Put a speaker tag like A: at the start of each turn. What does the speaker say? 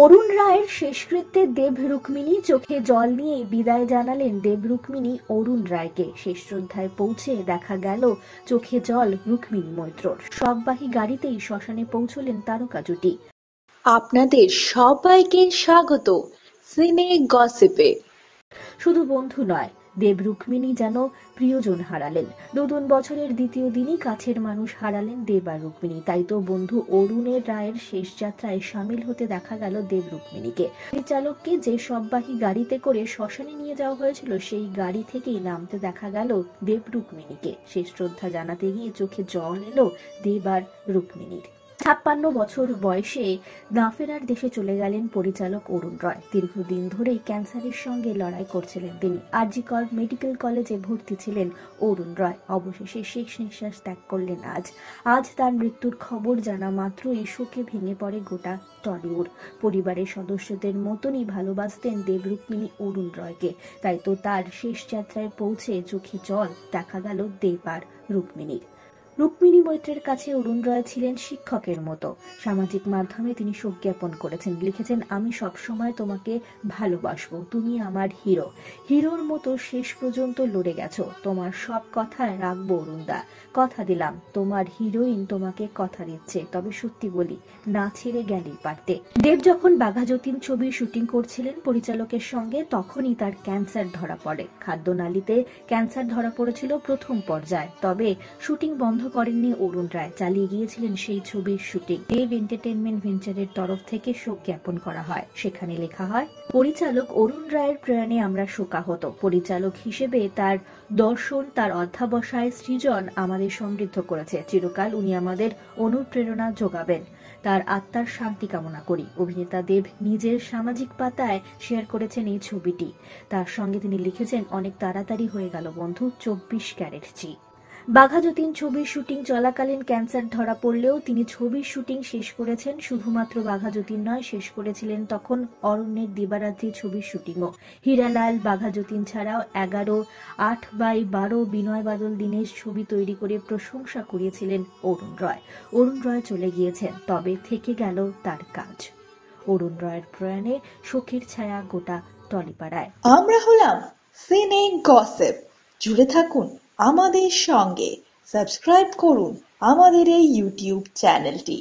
A: অরুণ রায়ের শেষকৃত্যে দেব রুক্মিণী চোখে জল নিয়ে বিদায় জানালেন দেব রুক্মিণী অরুণ রায়কে। শেষ শ্রদ্ধায় পৌঁছে দেখা গেল চোখে জল রুক্মিণী মৈত্রর। শববাহী গাড়িতেই শ্মশানে পৌঁছলেন তারকা জুটি।
B: আপনাদের সবাইকে স্বাগত সিনে গসিপে।
A: শুধু বন্ধু নয়, দেব রুক্মিণী যেন প্রিয়জন হারালেন। নতুন বছরের দ্বিতীয় দিনই কাছের মানুষ হারালেন দেব আর রুক্মিণী। তাই তো বন্ধু অরুণের রায়ের শেষ যাত্রায় সামিল হতে দেখা গেল দেব রুক্মিণীকে। পরিচালককে যে শববাহী গাড়িতে করে শ্মশানে নিয়ে যাওয়া হয়েছিল, সেই গাড়ি থেকেই নামতে দেখা গেল দেব রুক্মিণীকে। শেষ শ্রদ্ধা জানাতে গিয়ে চোখে জল এলো দেব আর রুক্মিণীর। 56 বছর বয়সে না ফেরার দেশে চলে গেলেন পরিচালক অরুণ রায়। দীর্ঘদিন ধরেই ক্যান্সারের সঙ্গে লড়াই করছিলেন তিনি। আরজি কর মেডিকেল কলেজে ভর্তি ছিলেন অরুণ রায়। অবশেষে শেষ নিঃশ্বাস ত্যাগ করলেন আজ তার মৃত্যুর খবর জানা মাত্রই শোকে ভেঙে পড়ে গোটা টলিউড। পরিবারের সদস্যদের মতনই ভালোবাসতেন দেব রুক্মিণী অরুণ রায়কে। তাই তো তার শেষ যাত্রায় পৌঁছে চোখে জল দেখা গেল দেব আর রুক্মিণীর। রুক্মিণী মৈত্রের কাছে অরুণ রায় ছিলেন শিক্ষকের মতো। সামাজিক মাধ্যমে তিনি শোক জ্ঞাপন করেছেন, লিখেছেন, আমি সবসময় তোমাকে ভালোবাসবো, তুমি আমার হিরো। হিরোর মতো শেষ পর্যন্ত লড়ে গেছো, তোমার সব কথায় রাখবো অরুণদা। কথা দিলাম, তোমার হিরোইন তোমাকে কথা দিচ্ছে, তবে সত্যি বলি, না ছেড়ে গেলেই পারতে। দেব যখন বাঘা যতীন ছবির শুটিং করছিলেন পরিচালকের সঙ্গে, তখনই তার ক্যান্সার ধরা পড়ে। খাদ্যনালীতে ক্যান্সার ধরা পড়েছিল প্রথম পর্যায়ে। তবে শুটিং বন্ধ করেননি অরুণ রায়, চালিয়ে গিয়েছিলেন সেই ছবির শুটিং। দেব এন্টারটেইনমেন্ট ভেঞ্চারের তরফ থেকে শোক জ্ঞাপন করা হয়। সেখানে লেখা হয়, পরিচালক অরুণ রায়ের প্রয়াণে আমরা শোকাহত। পরিচালক হিসেবে তার দর্শন, তার অধ্যাবসায়, সৃজন আমাদের সমৃদ্ধ করেছে। চিরকাল উনি আমাদের অনুপ্রেরণা যোগাবেন। তার আত্মার শান্তি কামনা করি। অভিনেতা দেব নিজের সামাজিক পাতায় শেয়ার করেছেন এই ছবিটি। তার সঙ্গে তিনি লিখেছেন, অনেক তাড়াতাড়ি হয়ে গেল বন্ধু, 24 ক্যারেট জি। বাঘা যতীন ছবির শুটিং চলাকালীন ক্যান্সার ধরা পড়লেও তিনি ছবির শুটিং শেষ করেছেন। শুধুমাত্র বাঘা যতীন নয়, শেষ করেছিলেন তখন অরণ্যের দিবারাত্রি ছবির শুটিংও। হীরালাল, বাঘা যতীন ছাড়াও 11, 8x12, বিনয় বাদল দীনেশ ছবি তৈরি করে প্রশংসা কুড়িয়েছিলেন অরুণ রায়। অরুণ রায় চলে গিয়েছেন, তবে থেকে গেল তার কাজ। অরুণ রায়ের প্রয়াণে শোকের ছায়া গোটা টলিপাড়ায়।
B: আমরা হলাম সিনে গসিপ। জুড়ে থাকুন আমাদের সঙ্গে, সাবস্ক্রাইব করুন আমাদের এই ইউটিউব চ্যানেলটি।